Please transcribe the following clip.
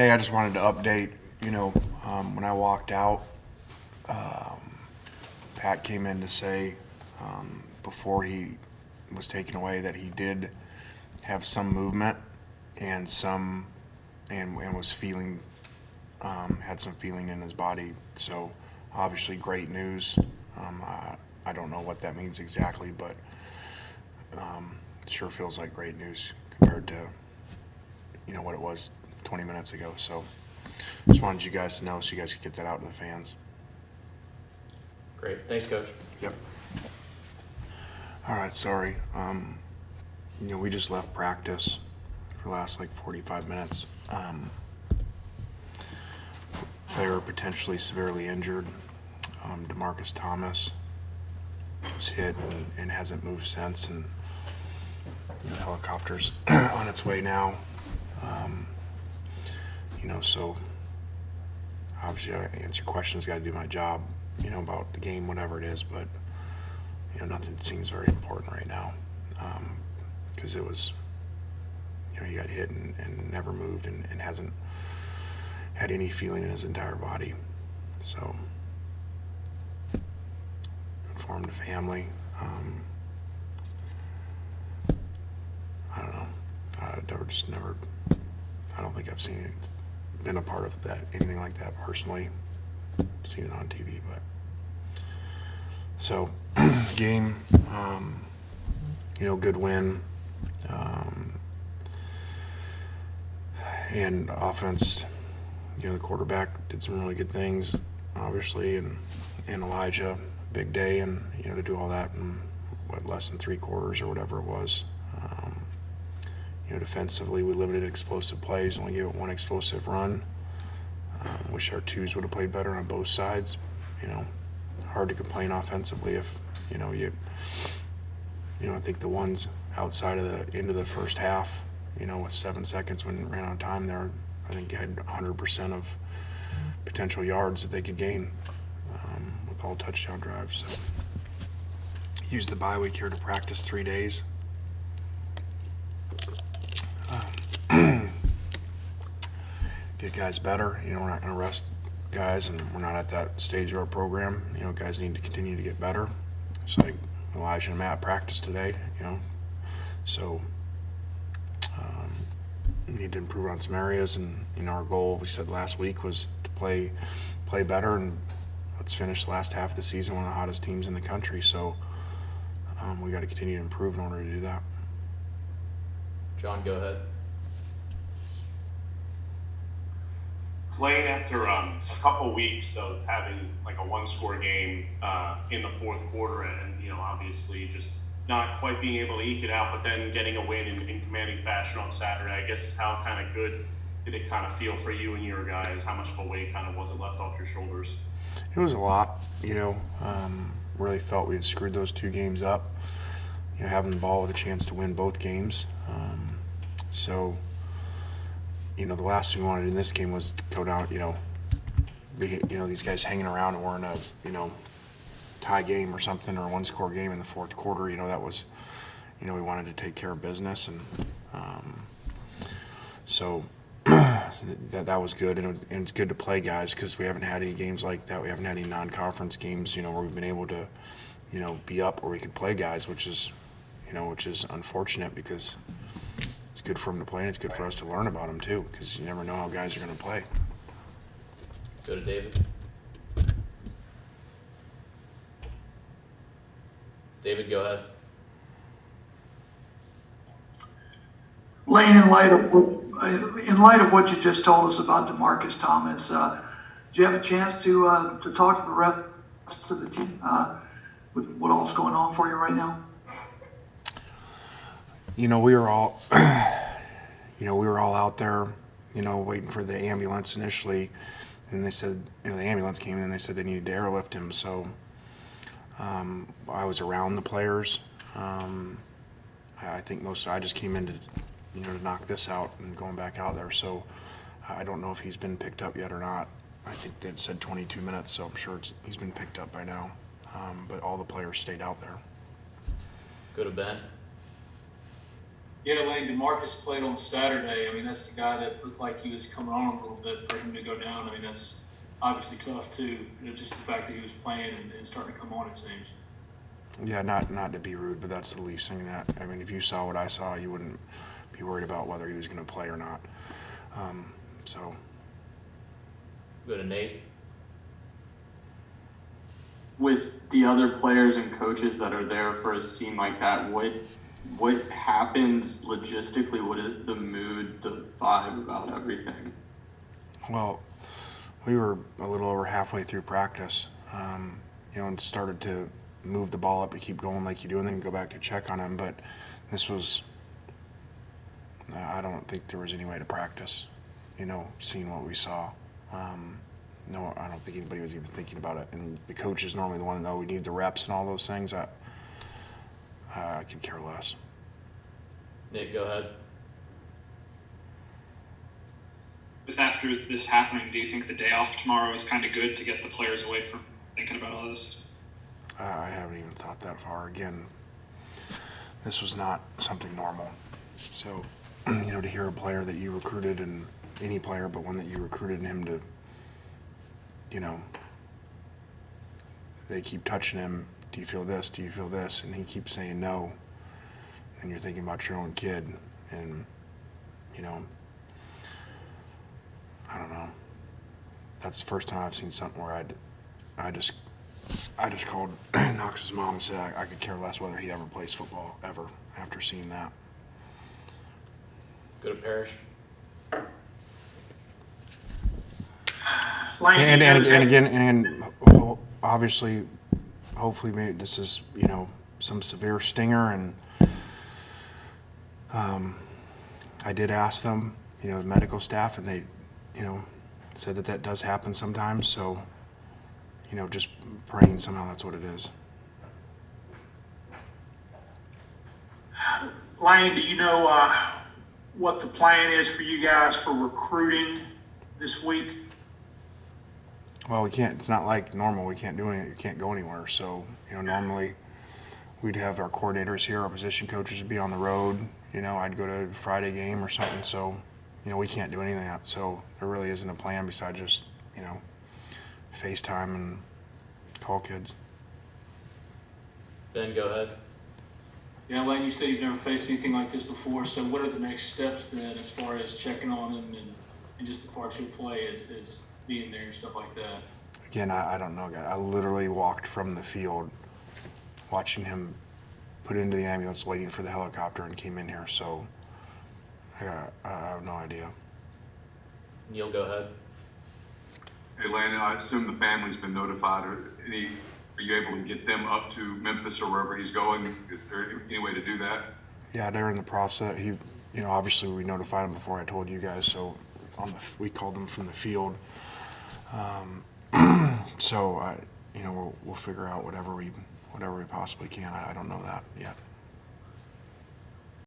Hey, I just wanted to update, when I walked out, Pat came in to say, before he was taken away, that he did have some movement and and was feeling, had some feeling in his body. So obviously great news. I don't know what that means exactly, but it sure feels like great news compared to, what it was 20 minutes ago. So just wanted you guys to know so you guys could get that out to the fans. Great. Thanks, Coach. Yep. All right, sorry. We just left practice for the last 45 minutes. Player potentially severely injured. Damarcus Thomas was hit and hasn't moved since, and the helicopter's on its way now. So obviously I answer questions, got to do my job, about the game, whatever it is, but nothing seems very important right now, because it was, he got hit and never moved and hasn't had any feeling in his entire body. So informed the family. I don't know. I don't think I've been a part of that, anything like that personally. Seen it on TV, but so game, good win, and offense. The quarterback did some really good things, obviously, and Elijah, big day, and to do all that in less than 3 quarters or whatever it was. Defensively, we limited explosive plays, only gave it 1 explosive run. Wish our twos would have played better on both sides. Hard to complain offensively if I think the ones outside of the end of the first half, with 7 seconds when it ran out of time there, I think had 100% of potential yards that they could gain with all touchdown drives. So use the bye week here to practice 3 days. Get guys better. We're not going to rest guys, and we're not at that stage of our program. Guys need to continue to get better. It's like Elijah and Matt practiced today, So we need to improve on some areas, and our goal, we said last week, was to play better, and let's finish the last half of the season one of the hottest teams in the country. So we got to continue to improve in order to do that. John, go ahead. Lane, after a couple weeks of having a 1-score game in the fourth quarter, and obviously just not quite being able to eke it out, but then getting a win in commanding fashion on Saturday, I guess how kind of good did it kind of feel for you and your guys? How much of a weight kind of was it left off your shoulders? It was a lot. Really felt we had screwed those 2 games up. Having the ball with a chance to win both games. So. The last thing we wanted in this game was to go down, these guys hanging around and we're in a, tie game or something, or a 1-score game in the fourth quarter. That was, we wanted to take care of business, and so that was good, and it's good to play guys because we haven't had any games like that. We haven't had any non-conference games, where we've been able to, be up where we could play guys, which is unfortunate because it's good for them to play, and it's good for us to learn about them too, because you never know how guys are going to play. Go to David. David, go ahead. Lane, in light of what you just told us about Damarcus Thomas, do you have a chance to talk to the rest of the team with what all's going on for you right now? We were all, out there, waiting for the ambulance initially, and they said, the ambulance came in and they said they needed to airlift him. So I was around the players. I think I just came in to knock this out and going back out there. So I don't know if he's been picked up yet or not. I think they'd said 22 minutes, so I'm sure he's been picked up by now. But all the players stayed out there. Go to Ben. Yeah, Lane, Damarcus played on Saturday. I mean, that's the guy that looked like he was coming on a little bit for him to go down. I mean, that's obviously tough too. Just the fact that he was playing and starting to come on, it seems. Yeah, not to be rude, but that's the least thing that, I mean, if you saw what I saw, you wouldn't be worried about whether he was going to play or not. So, Go to Nate. With the other players and coaches that are there for a scene like that, what happens logistically? What is the mood, the vibe about everything? well, we were a little over halfway through practice, and started to move the ball up to keep going like you do, and then go back to check on him. But this was, I don't think there was any way to practice, seeing what we saw. No, I don't think anybody was even thinking about it. And the coach is normally the one that knows we need the reps and all those things. I could care less. Nick, go ahead. With after this happening, do you think the day off tomorrow is kind of good to get the players away from thinking about all this? I haven't even thought that far. Again, this was not something normal. So, to hear a player that you recruited, and any player but one that you recruited, and him to, they keep touching him. Do you feel this? Do you feel this? And he keeps saying no. And you're thinking about your own kid. And, I don't know. That's the first time I've seen something where I just called Knox's mom and said I could care less whether he ever plays football, ever, after seeing that. Go to Parrish. And again, obviously, hopefully, maybe this is some severe stinger, and I did ask them, the medical staff, and they, said that does happen sometimes. So, just praying somehow that's what it is. Lane, do you know what the plan is for you guys for recruiting this week? Well, we can't. It's not like normal. We can't do anything. We can't go anywhere. So, normally we'd have our coordinators here, our position coaches would be on the road. I'd go to a Friday game or something. So, we can't do anything. So there really isn't a plan besides just, FaceTime and call kids. Ben, go ahead. Yeah, Lane, you said you've never faced anything like this before. So what are the next steps then, as far as checking on him and just the parts of play as being there and stuff like that? Again, I don't know, guys. I literally walked from the field watching him put into the ambulance, waiting for the helicopter, and came in here. So I have no idea. Neil, go ahead. Hey, Landon, I assume the family's been notified. Are you able to get them up to Memphis or wherever he's going? Is there any way to do that? Yeah, they're in the process. Obviously we notified him before I told you guys. So we called them from the field. So we'll figure out whatever we possibly can. I don't know that yet.